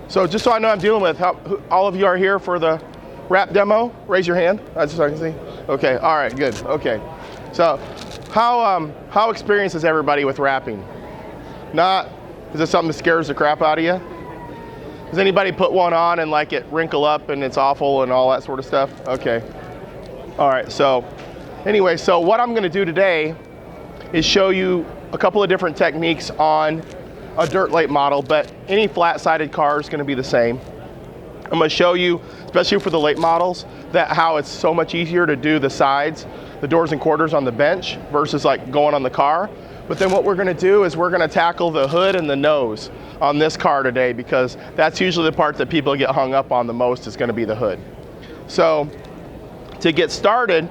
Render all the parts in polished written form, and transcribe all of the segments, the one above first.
So just so I know I'm dealing with, all of you are here for the wrap demo? Raise your hand, just so I can see. Okay, all right, good, okay. So how experienced is everybody with wrapping? Not? Is this something that scares the crap out of you? Does anybody put one on and like it wrinkle up and it's awful and all that sort of stuff? Okay. All right, so anyway, so what I'm gonna do today is show you a couple of different techniques on a dirt late model, but any flat-sided car is gonna be the same. I'm gonna show you, especially for the late models, that how it's so much easier to do the sides, the doors and quarters on the bench versus like going on the car. But then what we're gonna do is we're gonna tackle the hood and the nose on this car today, because that's usually the part that people get hung up on the most, is gonna be the hood. So to get started,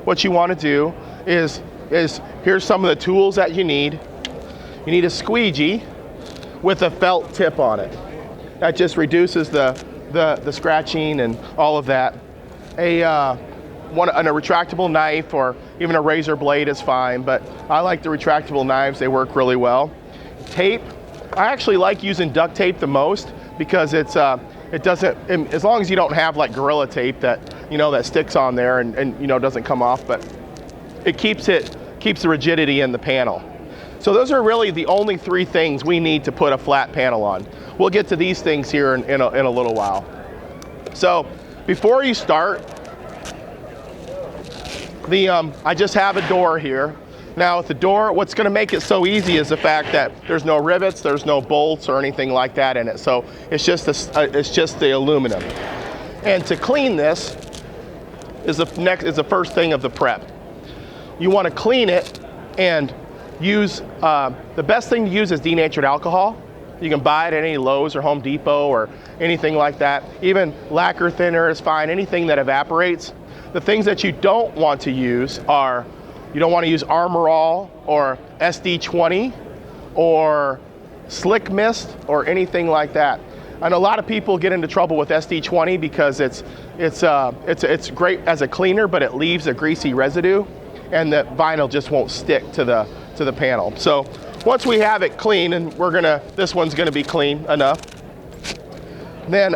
what you wanna do is here's some of the tools that you need. You need a squeegee with a felt tip on it. That just reduces the scratching and all of that. A retractable knife or even a razor blade is fine, but I like the retractable knives, they work really well. Tape, I actually like using duct tape the most, because it doesn't, as long as you don't have like Gorilla Tape that, that sticks on there and doesn't come off, but it keeps the rigidity in the panel. So those are really the only three things we need to put a flat panel on. We'll get to these things here in a little while. So before you start, I just have a door here. Now with the door, what's gonna make it so easy is the fact that there's no rivets, there's no bolts or anything like that in it. So it's just the aluminum. And to clean this is the first thing of the prep. You wanna clean it and use, the best thing to use is denatured alcohol. You can buy it at any Lowe's or Home Depot or anything like that. Even lacquer thinner is fine, anything that evaporates. The things that you don't want to use are, you don't want to use Armor All or SD20 or Slick Mist or anything like that. And a lot of people get into trouble with SD20 because it's great as a cleaner, but it leaves a greasy residue and the vinyl just won't stick to the panel. So once we have it clean, and this one's gonna be clean enough, then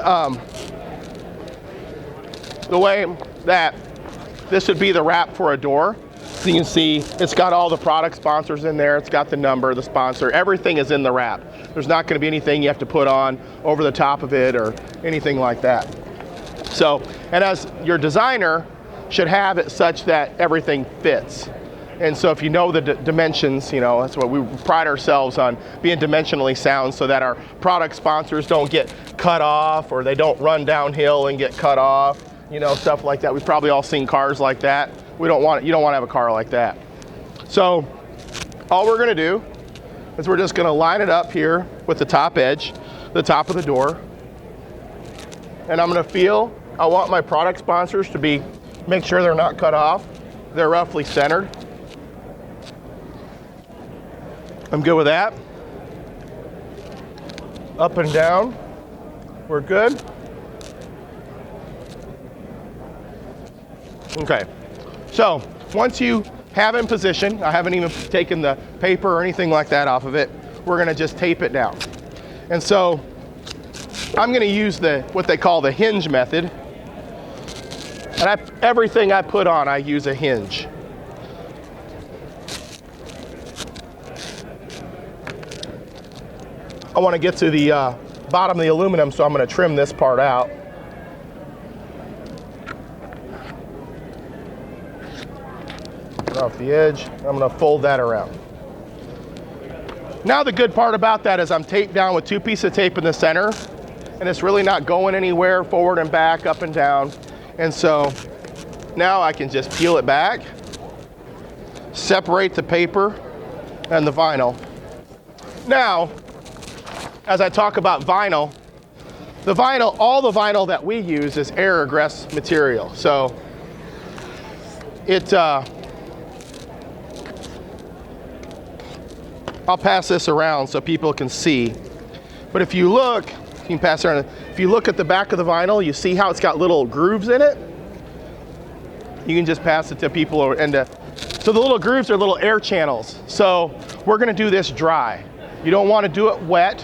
the way that this would be the wrap for a door. So you can see it's got all the product sponsors in there, it's got the number, the sponsor, everything is in the wrap. There's not gonna be anything you have to put on over the top of it or anything like that. So, and as your designer should have it such that everything fits. And so if you know the dimensions, that's what we pride ourselves on, being dimensionally sound, so that our product sponsors don't get cut off or they don't run downhill and get cut off, stuff like that. We've probably all seen cars like that. You don't want to have a car like that. So all we're gonna do is we're just gonna line it up here with the top edge, the top of the door. And I'm gonna I want my product sponsors to make sure they're not cut off. They're roughly centered. I'm good with that. Up and down, we're good. Okay, so once you have it in position, I haven't even taken the paper or anything like that off of it, we're gonna just tape it down. And so I'm gonna use what they call the hinge method. And everything I put on, I use a hinge. I want to get to the bottom of the aluminum, so I'm going to trim this part out. Off the edge, I'm going to fold that around. Now the good part about that is I'm taped down with 2 pieces of tape in the center, and it's really not going anywhere forward and back, up and down. And so now I can just peel it back, separate the paper and the vinyl. Now, as I talk about vinyl, all the vinyl that we use is air egress material. So I'll pass this around so people can see. But if you look, you can pass it around. If you look at the back of the vinyl, you see how it's got little grooves in it? You can just pass it to people. So the little grooves are little air channels. So we're gonna do this dry. You don't wanna do it wet.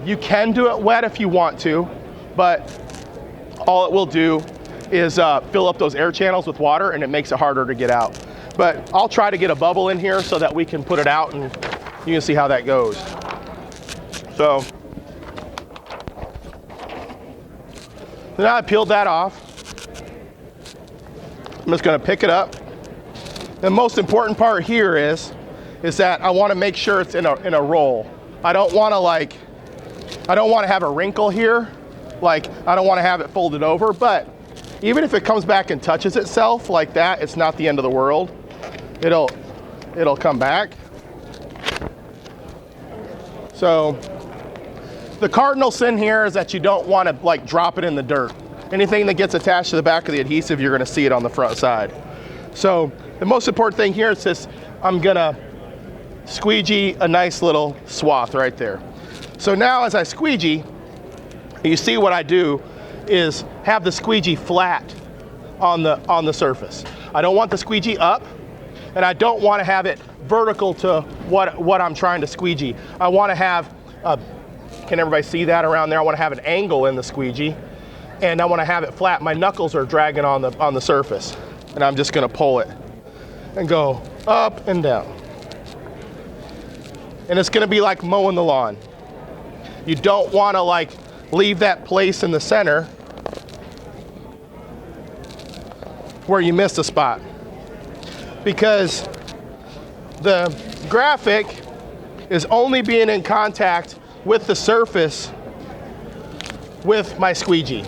You can do it wet if you want to, but all it will do is fill up those air channels with water, and it makes it harder to get out. But I'll try to get a bubble in here so that we can put it out and you can see how that goes. So now I peeled that off. I'm just gonna pick it up. The most important part here is that I wanna make sure it's in a roll. I don't wanna have a wrinkle here. Like, I don't wanna have it folded over, but even if it comes back and touches itself like that, it's not the end of the world. It'll come back. So the cardinal sin here is that you don't want to like drop it in the dirt. Anything that gets attached to the back of the adhesive, you're going to see it on the front side. So the most important thing here is this: I'm going to squeegee a nice little swath right there. So now as I squeegee, you see what I do is have the squeegee flat on the surface. I don't want the squeegee up, and I don't want to have it vertical to what I'm trying to squeegee. I want to have can everybody see that around there? I want to have an angle in the squeegee, and I want to have it flat. My knuckles are dragging on the surface, and I'm just going to pull it and go up and down. And it's going to be like mowing the lawn. You don't want to like leave that place in the center where you missed a spot, because the graphic is only being in contact with the surface with my squeegee.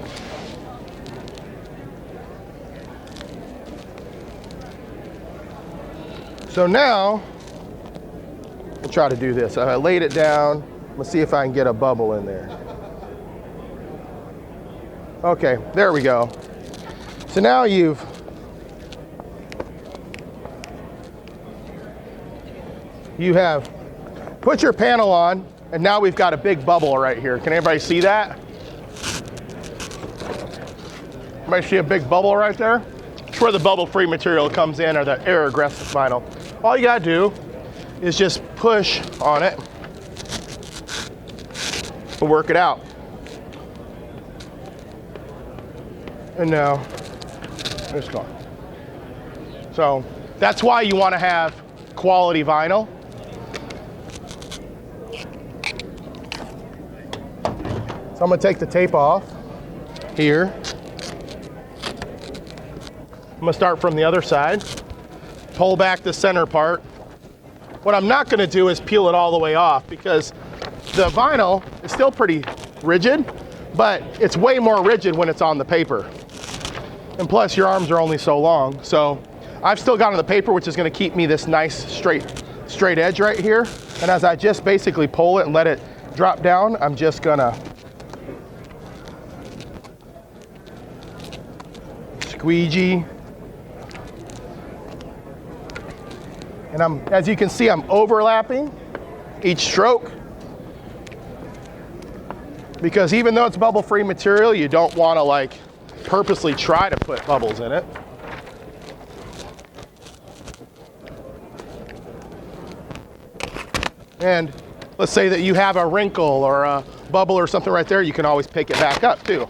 So now we'll try to do this. I laid it down. Let's see if I can get a bubble in there. Okay, there we go. So now you have put your panel on, and now we've got a big bubble right here. Can anybody see that? Everybody see a big bubble right there? It's where the bubble-free material comes in, or the air-aggressive vinyl. All you gotta do is just push on it and work it out. And now it's gone. So that's why you want to have quality vinyl. So I'm going to take the tape off here. I'm going to start from the other side, pull back the center part. What I'm not going to do is peel it all the way off, because the vinyl is still pretty rigid, but it's way more rigid when it's on the paper. And plus your arms are only so long. So I've still got on the paper, which is going to keep me this nice straight edge right here. And as I just basically pull it and let it drop down, I'm just gonna squeegee. And as you can see, I'm overlapping each stroke, because even though it's bubble-free material, you don't want to like purposely try to put bubbles in it. And let's say that you have a wrinkle or a bubble or something right there, you can always pick it back up too.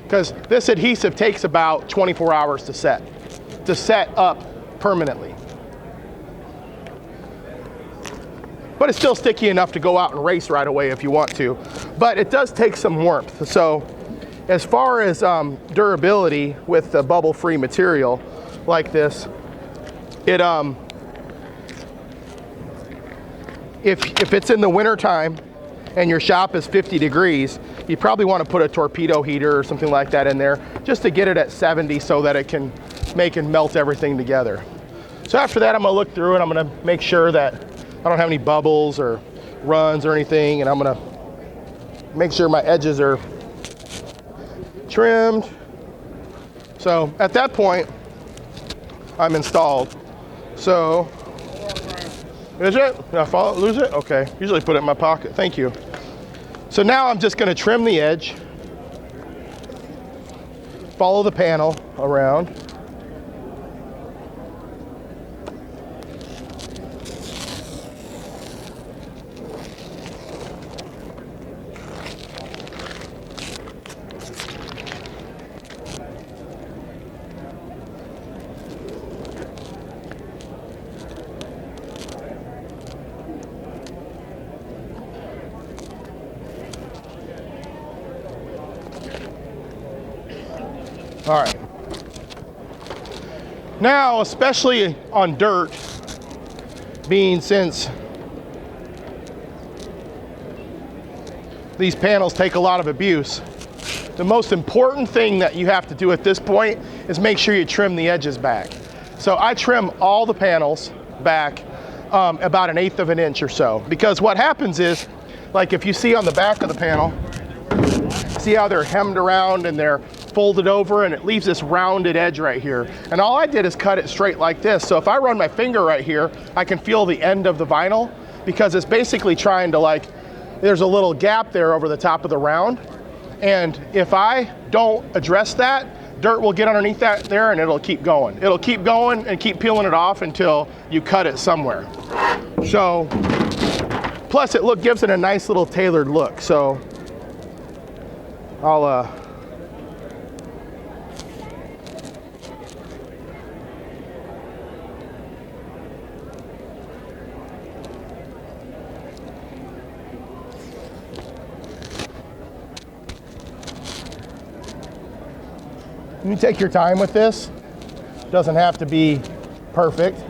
Because this adhesive takes about 24 hours to set up permanently. But it's still sticky enough to go out and race right away if you want to. But it does take some warmth. So as far as durability with the bubble-free material like this, it if it's in the winter time and your shop is 50 degrees, you probably want to put a torpedo heater or something like that in there just to get it at 70 so that it can make and melt everything together. So after that, I'm going to look through and I'm going to make sure that I don't have any bubbles or runs or anything, and I'm going to make sure my edges are trimmed. So at that point, I'm installed. So, is it? Did I lose it? Okay, usually put it in my pocket, thank you. So now I'm just gonna trim the edge, follow the panel around. All right. Now, especially on dirt, being since these panels take a lot of abuse, the most important thing that you have to do at this point is make sure you trim the edges back. So I trim all the panels back about 1/8 of an inch or so, because what happens is, like if you see on the back of the panel, see how they're hemmed around and they're folded over, and it leaves this rounded edge right here. And all I did is cut it straight like this. So if I run my finger right here, I can feel the end of the vinyl, because it's basically trying to, like, there's a little gap there over the top of the round. And if I don't address that, dirt will get underneath that there and it'll keep going. It'll keep going and keep peeling it off until you cut it somewhere. So, plus it gives it a nice little tailored look. So I'll you take your time with this. Doesn't have to be perfect.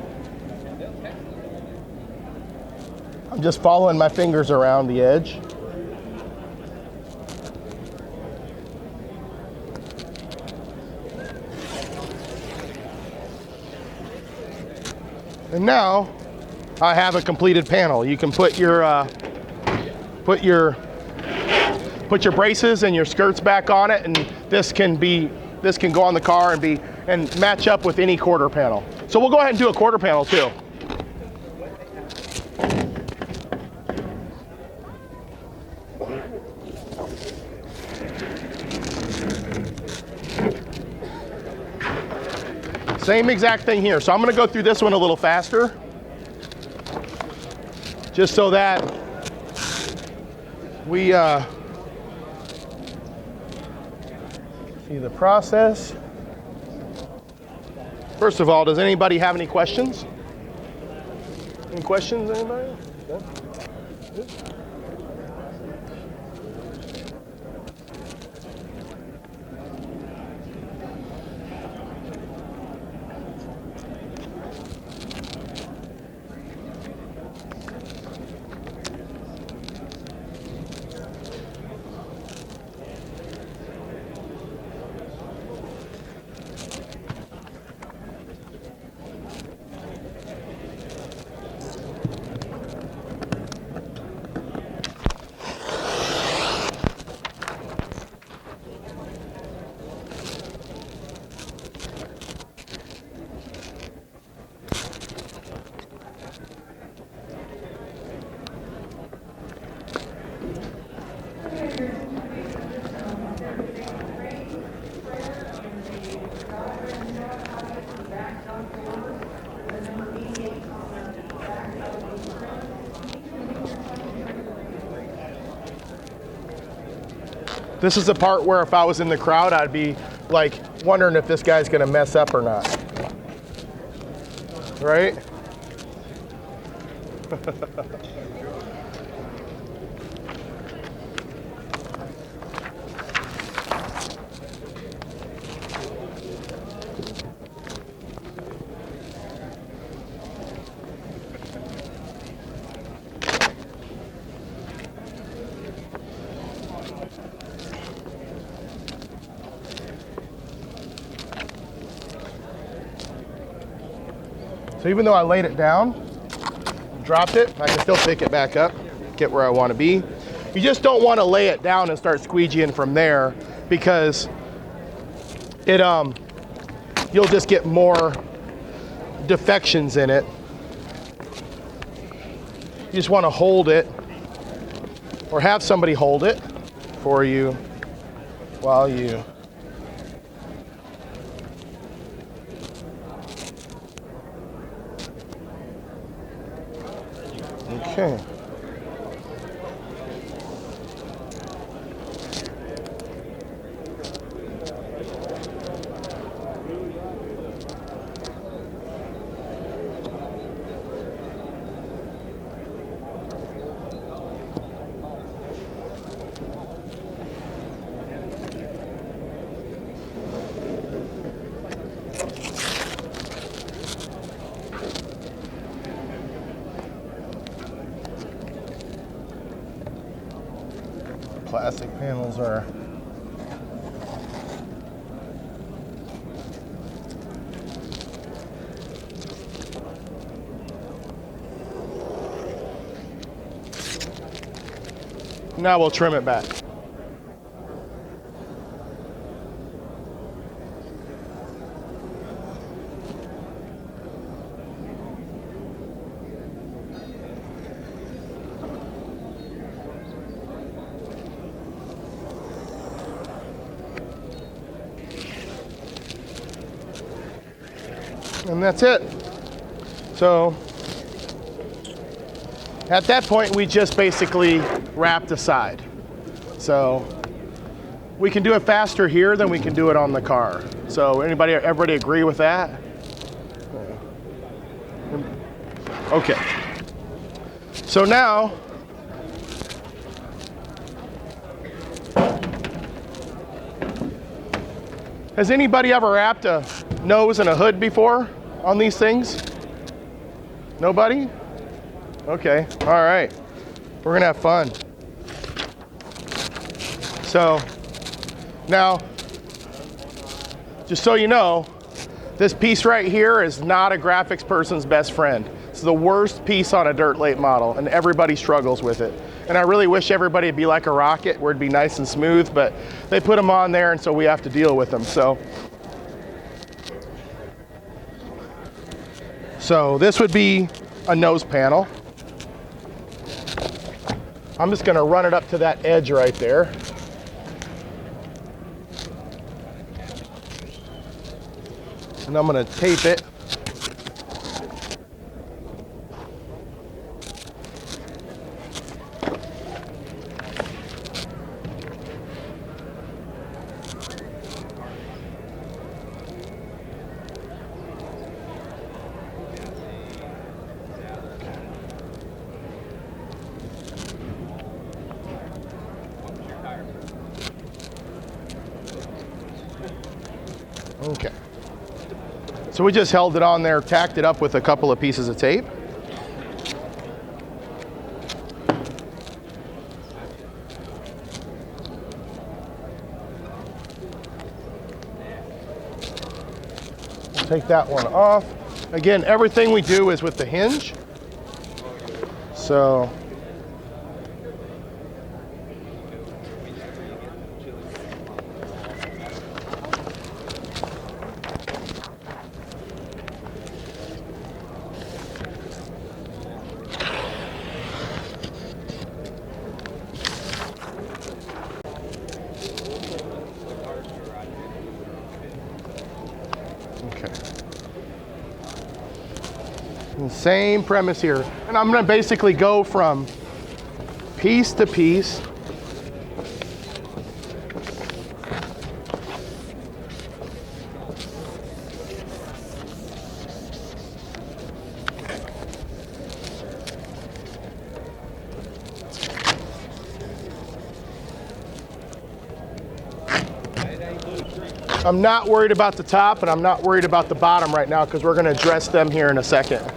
I'm just following my fingers around the edge. And now I have a completed panel. You can put your braces and your skirts back on it, and this can go on the car and match up with any quarter panel. So we'll go ahead and do a quarter panel too. Same exact thing here. So I'm going to go through this one a little faster, just so that we see the process. First of all, does anybody have any questions? Any questions, anybody? Yeah. This is the part where if I was in the crowd, I'd be like wondering if this guy's gonna mess up or not. Right? So even though I laid it down, dropped it, I can still pick it back up, get where I want to be. You just don't want to lay it down and start squeegeeing from there, because it you'll just get more defections in it. You just want to hold it, or have somebody hold it for you while you okay. plastic panels are. Now we'll trim it back. And that's it. So at that point, we just basically wrap the side. So we can do it faster here than we can do it on the car. So everybody agree with that? Okay. So now, has anybody ever wrapped a nose and a hood before on these things? Nobody? Okay, all right. We're gonna have fun. So now, just so you know, this piece right here is not a graphics person's best friend. It's the worst piece on a dirt late model, and everybody struggles with it. And I really wish everybody would be like a rocket where it'd be nice and smooth, but they put them on there, and so we have to deal with them. So this would be a nose panel. I'm just gonna run it up to that edge right there. And I'm gonna tape it. Okay. So we just held it on there, tacked it up with a couple of pieces of tape. Take that one off. Again, everything we do is with the hinge. So same premise here. And I'm gonna basically go from piece to piece. I'm not worried about the top and I'm not worried about the bottom right now because we're gonna address them here in a second.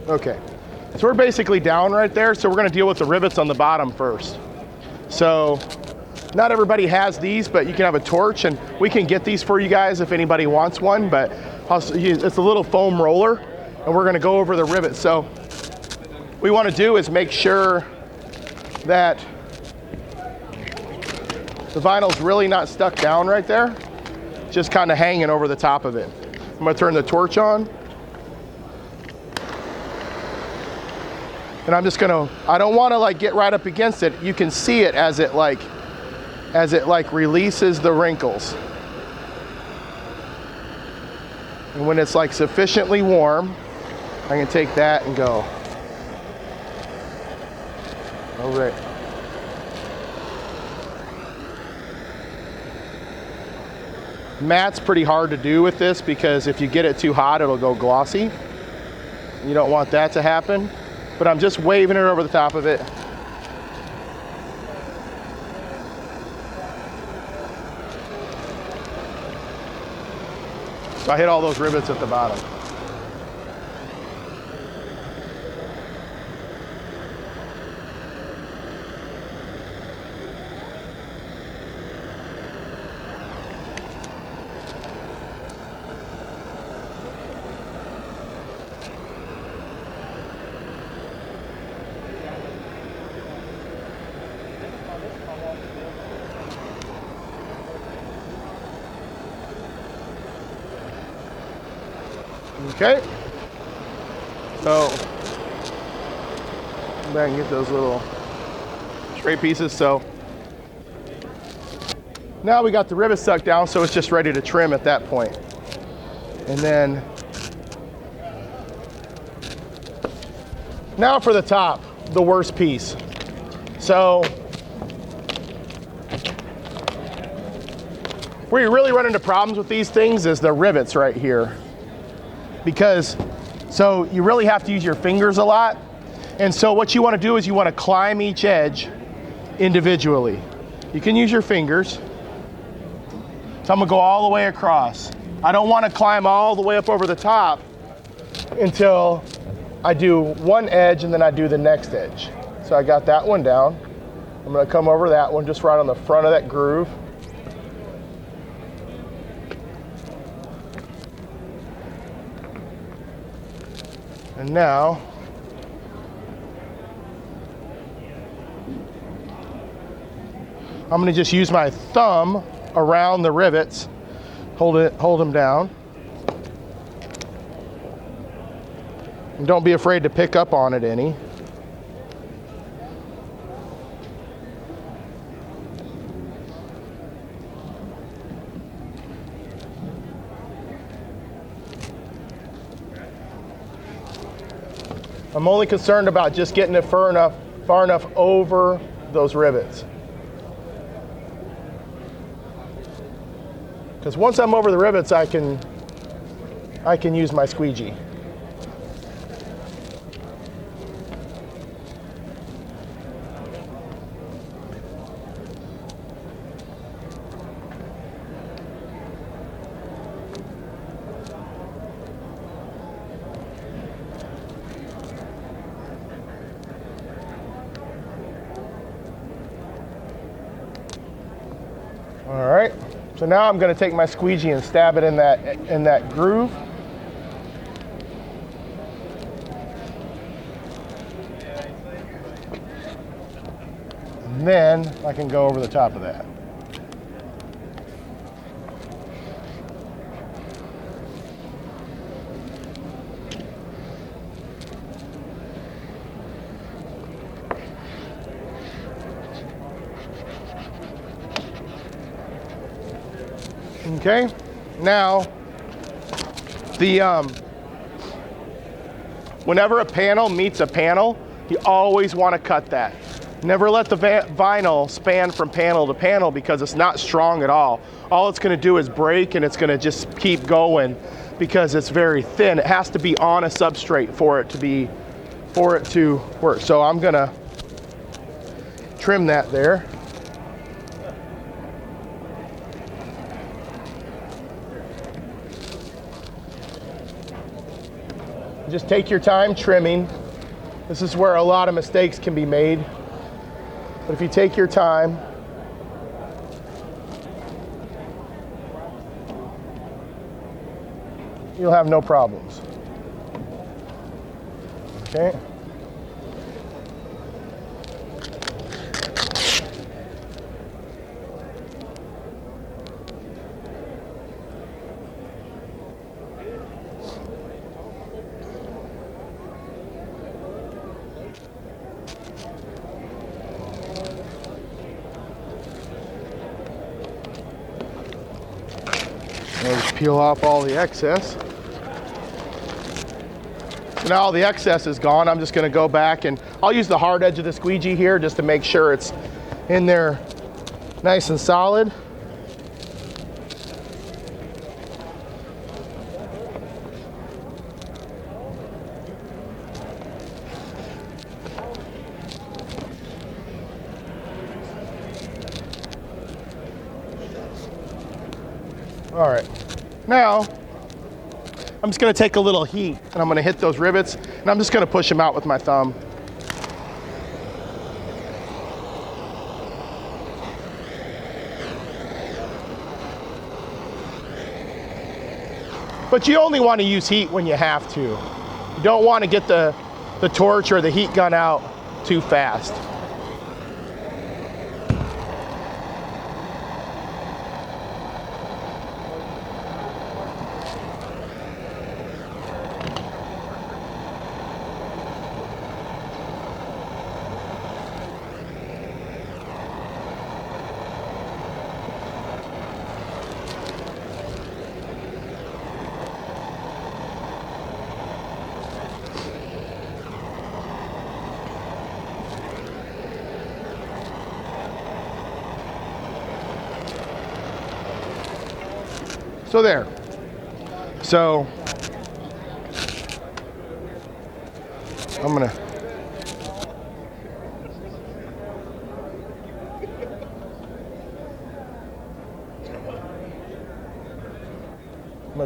Okay, so we're basically down right there, so we're gonna deal with the rivets on the bottom first. So, not everybody has these, but you can have a torch, and we can get these for you guys if anybody wants one, but it's a little foam roller, and we're gonna go over the rivets. So, what we wanna do is make sure that the vinyl's really not stuck down right there, just kinda hanging over the top of it. I'm gonna turn the torch on. And I'm just gonna, I don't wanna like get right up against it. You can see it as it releases the wrinkles. And when it's like sufficiently warm, I can take that and go over it. Matte's pretty hard to do with this because if you get it too hot, it'll go glossy. You don't want that to happen. But I'm just waving it over the top of it. So I hit all those rivets at the bottom. Okay, so come back and get those little straight pieces. So now we got the rivet stuck down, so it's just ready to trim at that point. And then now for the top, the worst piece. So where you really run into problems with these things is the rivets right here. Because, so you really have to use your fingers a lot. And so what you want to do is you want to climb each edge individually. You can use your fingers. So I'm going to go all the way across. I don't want to climb all the way up over the top until I do one edge and then I do the next edge. So I got that one down. I'm going to come over that one just right on the front of that groove. And now, I'm going to just use my thumb around the rivets, hold them down. And don't be afraid to pick up on it any. I'm only concerned about just getting it far enough over those rivets. Because once I'm over the rivets, I can use my squeegee. All right, so now I'm going to take my squeegee and stab it in that groove. And then I can go over the top of that. Okay, now whenever a panel meets a panel, you always want to cut that. Never let the vinyl span from panel to panel because it's not strong at all. All it's going to do is break, and it's going to just keep going because it's very thin. It has to be on a substrate for it to work. So I'm going to trim that there. Just take your time trimming. This is where a lot of mistakes can be made. But if you take your time, you'll have no problems. Okay. I'll just peel off all the excess. So now all the excess is gone. I'm just gonna go back and I'll use the hard edge of the squeegee here just to make sure it's in there nice and solid. All right, now I'm just gonna take a little heat and I'm gonna hit those rivets and I'm just gonna push them out with my thumb. But you only wanna use heat when you have to. You don't wanna get the torch or the heat gun out too fast. So there. So I'm gonna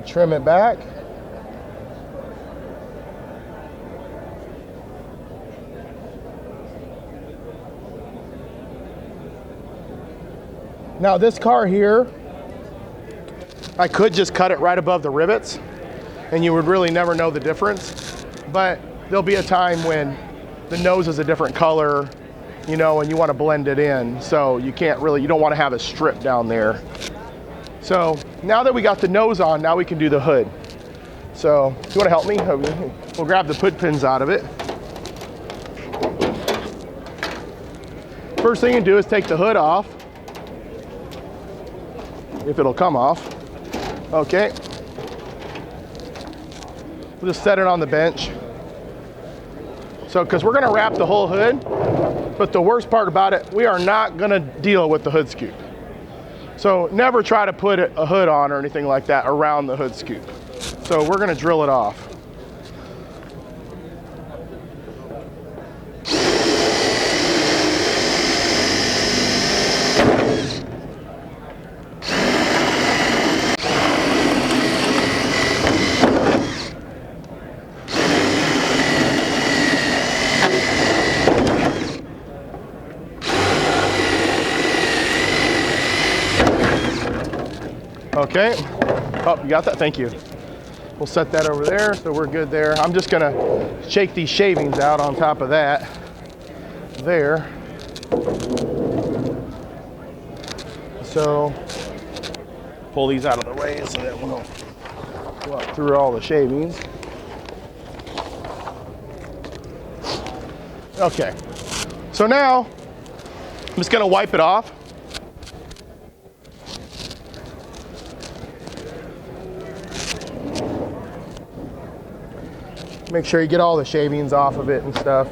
trim it back. Now this car here, I could just cut it right above the rivets and you would really never know the difference, but there'll be a time when the nose is a different color, you know, and you want to blend it in. So you don't want to have a strip down there. So now that we got the nose on, now we can do the hood. So if you want to help me, we'll grab the put pins out of it. First thing you do is take the hood off, if it'll come off. Okay, we'll just set it on the bench. So, because we're gonna wrap the whole hood, but the worst part about it, we are not gonna deal with the hood scoop. So never try to put a hood on or anything like that around the hood scoop. So we're gonna drill it off. Okay, oh, you got that? Thank you. We'll set that over there, so we're good there. I'm just gonna shake these shavings out on top of that. There. So, pull these out of the way so that we don't go up through all the shavings. Okay, so now, I'm just gonna wipe it off. Make sure you get all the shavings off of it and stuff.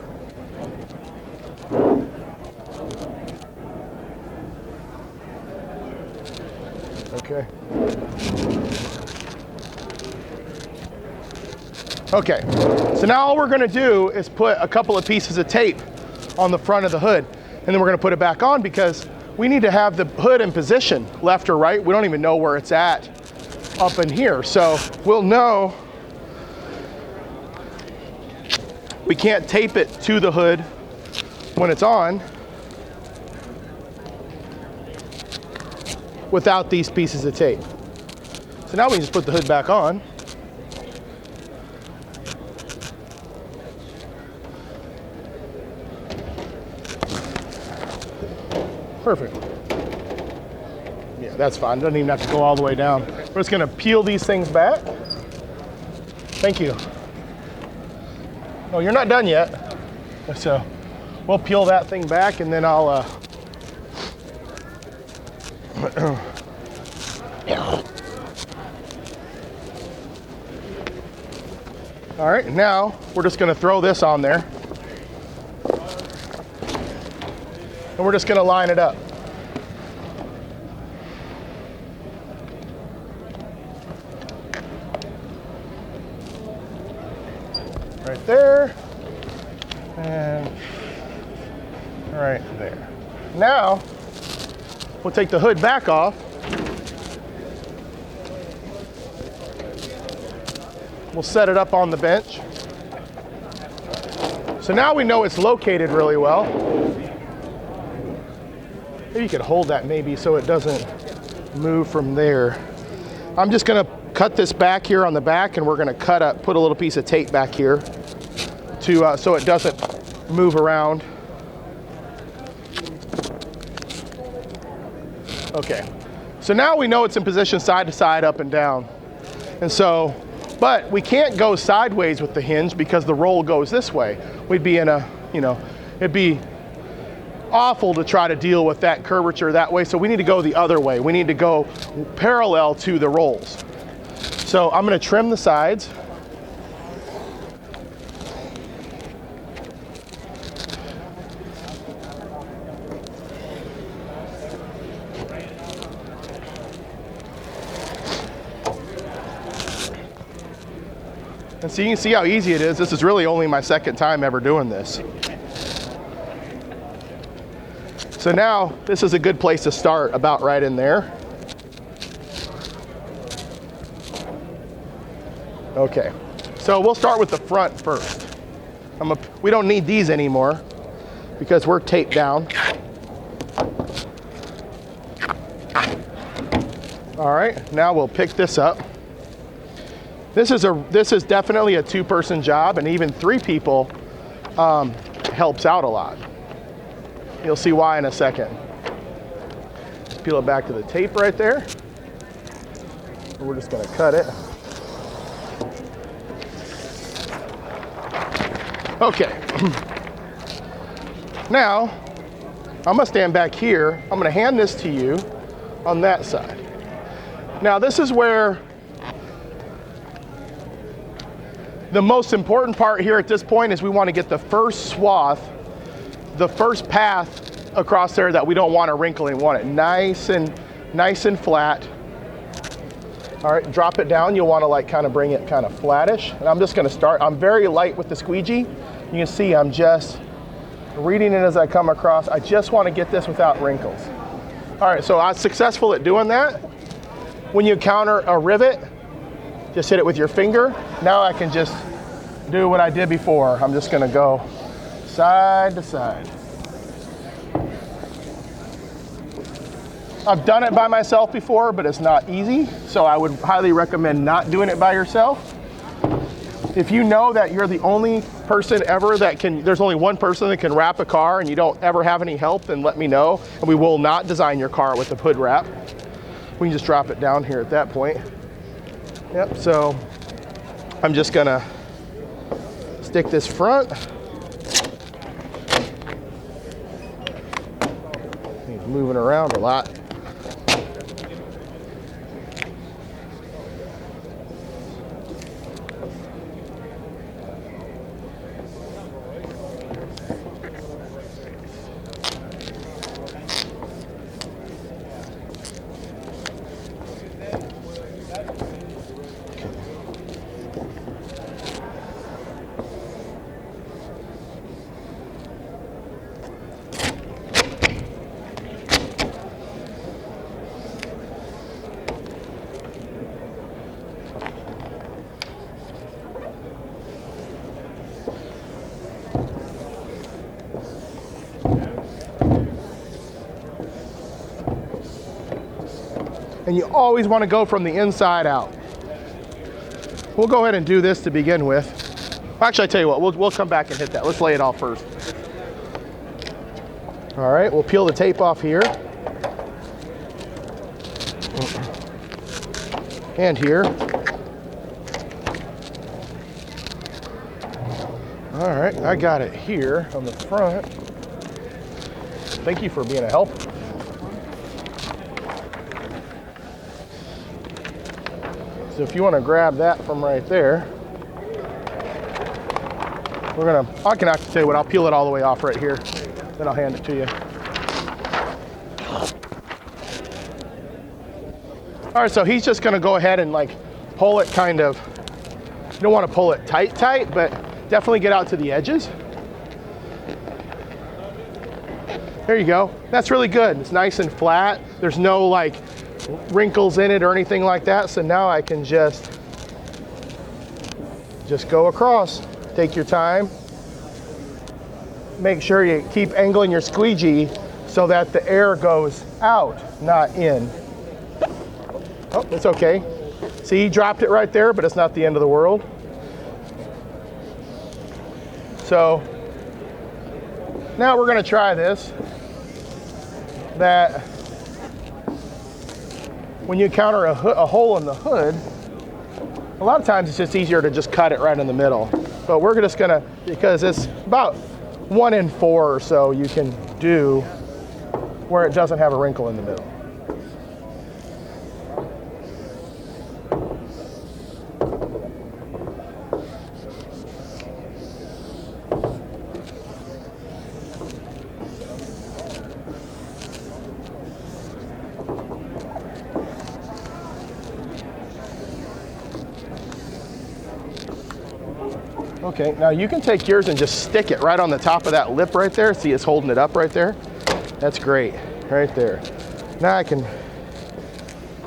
Okay. Okay, so now all we're gonna do is put a couple of pieces of tape on the front of the hood, and then we're gonna put it back on because we need to have the hood in position, left or right. We don't even know where it's at up in here. So we'll know. We can't tape it to the hood when it's on without these pieces of tape. So now we can just put the hood back on. Perfect. Yeah, that's fine. Doesn't even have to go all the way down. We're just gonna peel these things back. Thank you. No, you're not done yet. So we'll peel that thing back and then I'll All right, now we're just gonna throw this on there. And we're just gonna line it up. Right there, and right there. Now, we'll take the hood back off. We'll set it up on the bench. So now we know it's located really well. Maybe you could hold that maybe so it doesn't move from there. I'm just gonna cut this back here on the back, and we're gonna put a little piece of tape back here to so it doesn't move around. Okay, so now we know it's in position side to side, up and down. And so, but we can't go sideways with the hinge because the roll goes this way. We'd be in a, it'd be awful to try to deal with that curvature that way. So we need to go the other way. We need to go parallel to the rolls. So I'm gonna trim the sides. And so you can see how easy it is. This is really only my second time ever doing this. So now this is a good place to start, about right in there. Okay, so we'll start with the front first. We don't need these anymore because we're taped down. All right, now we'll pick this up. This is definitely a two-person job, and even 3 people helps out a lot. You'll see why in a second. Just peel it back to the tape right there. We're just gonna cut it. Okay. Now, I'm gonna stand back here. I'm gonna hand this to you on that side. Now, this is where the most important part here at this point is we want to get the first swath, the first path across there that we don't want to wrinkle and want it nice and flat. All right, drop it down. You'll want to like kind of bring it kind of flattish. And I'm just going to start. I'm very light with the squeegee. You can see I'm just reading it as I come across. I just want to get this without wrinkles. All right, so I was successful at doing that. When you encounter a rivet, just hit it with your finger. Now I can just do what I did before. I'm just gonna go side to side. I've done it by myself before, but it's not easy. So I would highly recommend not doing it by yourself. If you know that you're the only person ever there's only one person that can wrap a car and you don't ever have any help, then let me know. And we will not design your car with a hood wrap. We can just drop it down here at that point. Yep, so I'm just gonna stick this front. He's moving around a lot. And you always want to go from the inside out. We'll go ahead and do this to begin with. Actually, I tell you what, we'll come back and hit that. Let's lay it off first. All right, we'll peel the tape off here. And here. All right, I got it here on the front. Thank you for being a help. So if you want to grab that from right there, I can actually tell you what, I'll peel it all the way off right here, then I'll hand it to you. All right, so he's just gonna go ahead and like pull it kind of, you don't wanna pull it tight, but definitely get out to the edges. There you go. That's really good. It's nice and flat. There's no like wrinkles in it or anything like that. So now I can just go across. Take your time. Make sure you keep angling your squeegee so that the air goes out, not in. Oh, it's okay. See, he dropped it right there, but it's not the end of the world. So now we're gonna try this. That when you encounter a hole in the hood, a lot of times it's just easier to just cut it right in the middle. But we're just gonna, because it's about 1 in 4 or so you can do where it doesn't have a wrinkle in the middle. Okay, now you can take yours and just stick it right on the top of that lip right there. See, it's holding it up right there. That's great, right there. Now I can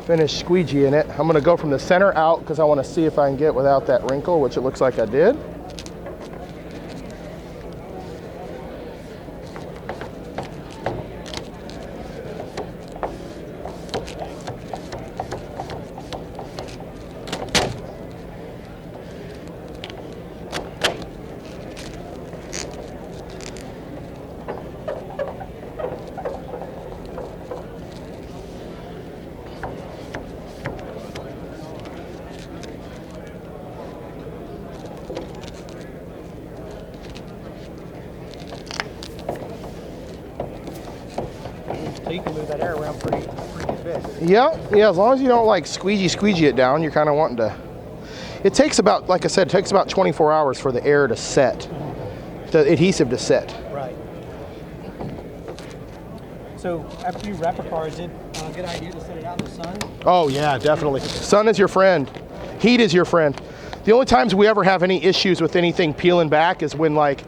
finish squeegeeing it. I'm gonna go from the center out because I wanna see if I can get without that wrinkle, which it looks like I did. So you can move that air around pretty good. Yeah, as long as you don't like squeegee it down, you're kind of wanting to. It takes about, like I said, it takes about 24 hours for the air to set, the adhesive to set. Right. So after you wrap a car, is it a good idea to set it out in the sun? Oh yeah, definitely. Sun is your friend. Heat is your friend. The only times we ever have any issues with anything peeling back is when like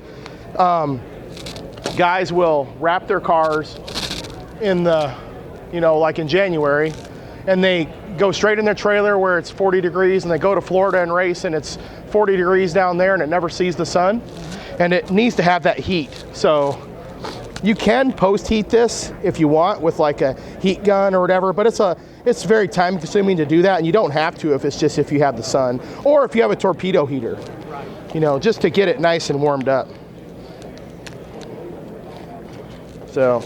guys will wrap their cars in the, like in January, and they go straight in their trailer where it's 40 degrees, and they go to Florida and race, and it's 40 degrees down there, and it never sees the sun, and it needs to have that heat. So you can post heat this if you want with like a heat gun or whatever, but it's very time consuming to do that, and you don't have to if you have the sun, or if you have a torpedo heater, just to get it nice and warmed up. So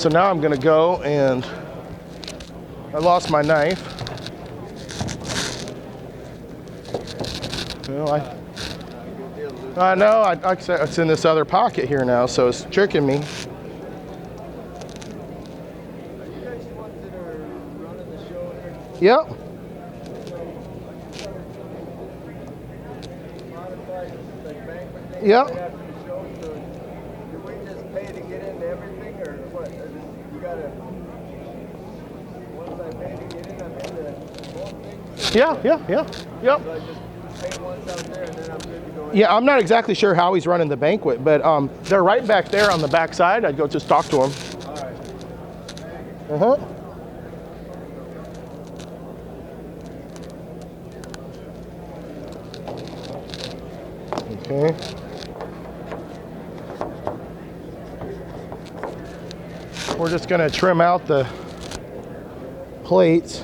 now I'm gonna go, and I lost my knife. Well, I know, it's in this other pocket here now, so it's tricking me. Yep. Yep. Yeah. Yep. Yeah, I'm not exactly sure how he's running the banquet, but they're right back there on the back side. I'd go just talk to him. All right. Okay. We're just going to trim out the plates.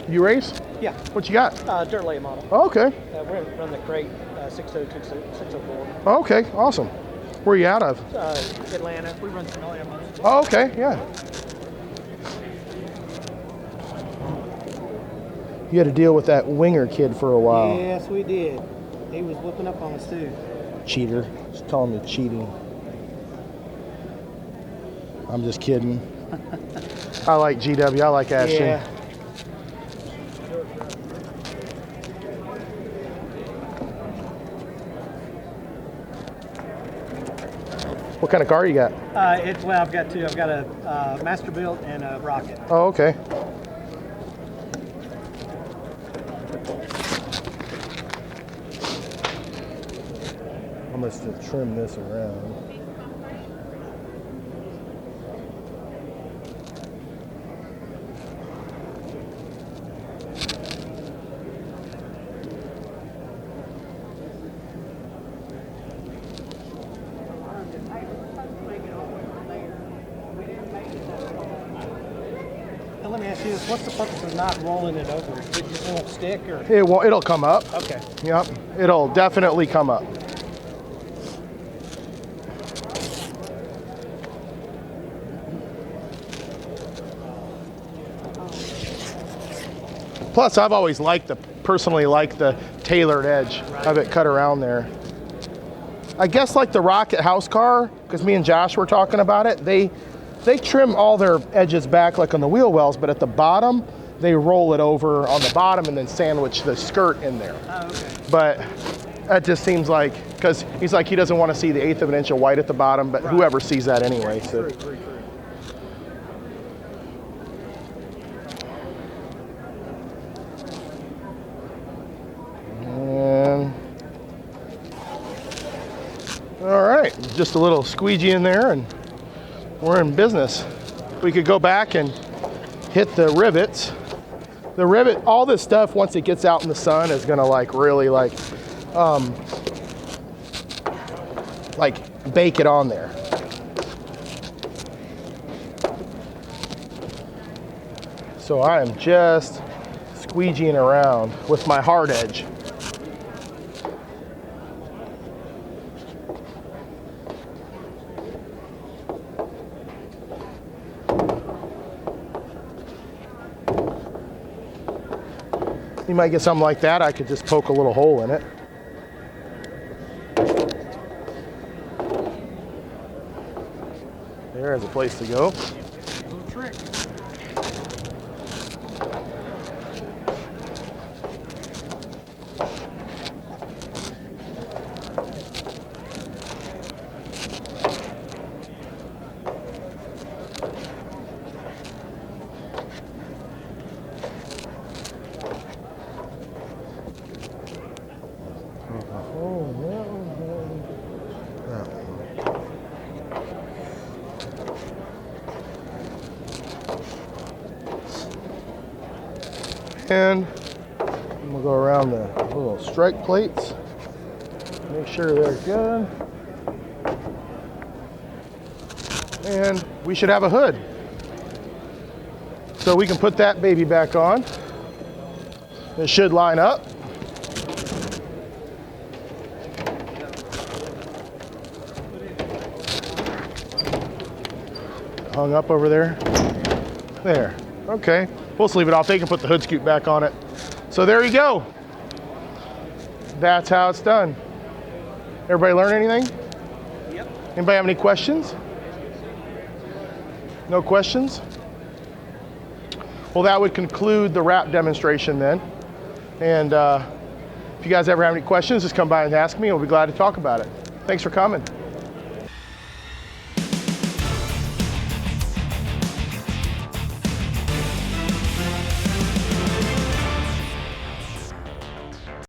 You race? Yeah. What you got? Dirt late model. Oh, okay. We're going to run the crate 604. Oh, okay, awesome. Where are you out of? Atlanta. We run some Atlanta. Oh, okay, yeah. You had to deal with that winger kid for a while. Yes, we did. He was whooping up on us too. Cheater. Just calling me cheating. I'm just kidding. I like GW. I like Ashton. Yeah. What kind of car you got? Well, I've got two. I've got a Masterbuilt and a Rocket. Oh, okay. I'm going to trim this around. Now, let me ask you this: what's the purpose of not rolling it over? It just won't stick, or? It won't, it'll come up. Okay. Yep. It'll definitely come up. Plus, I've always personally liked the tailored edge of it cut around there. I guess like the Rocket house car, because me and Josh were talking about it, they trim all their edges back like on the wheel wells, but at the bottom, they roll it over on the bottom and then sandwich the skirt in there. Oh, okay. But that just seems like, because he's like, he doesn't want to see the 1/8 of an inch of white at the bottom, but whoever sees that anyway. So. True. And all right, just a little squeegee in there and we're in business. We could go back and hit the rivets. The rivet, all this stuff, once it gets out in the sun, is gonna like really like bake it on there. So I am just squeegeeing around with my hard edge. You might get something like that. I could just poke a little hole in it. There's a place to go. Little trick. And we'll go around the little strike plates. Make sure they're good. And we should have a hood. So we can put that baby back on. It should line up. Hung up over there. There. Okay. We'll just leave it off. They can put the hood scoop back on it. So there you go. That's how it's done. Everybody learn anything? Yep. Anybody have any questions? No questions? Well, that would conclude the wrap demonstration then. And if you guys ever have any questions, just come by and ask me. I'll be glad to talk about it. Thanks for coming.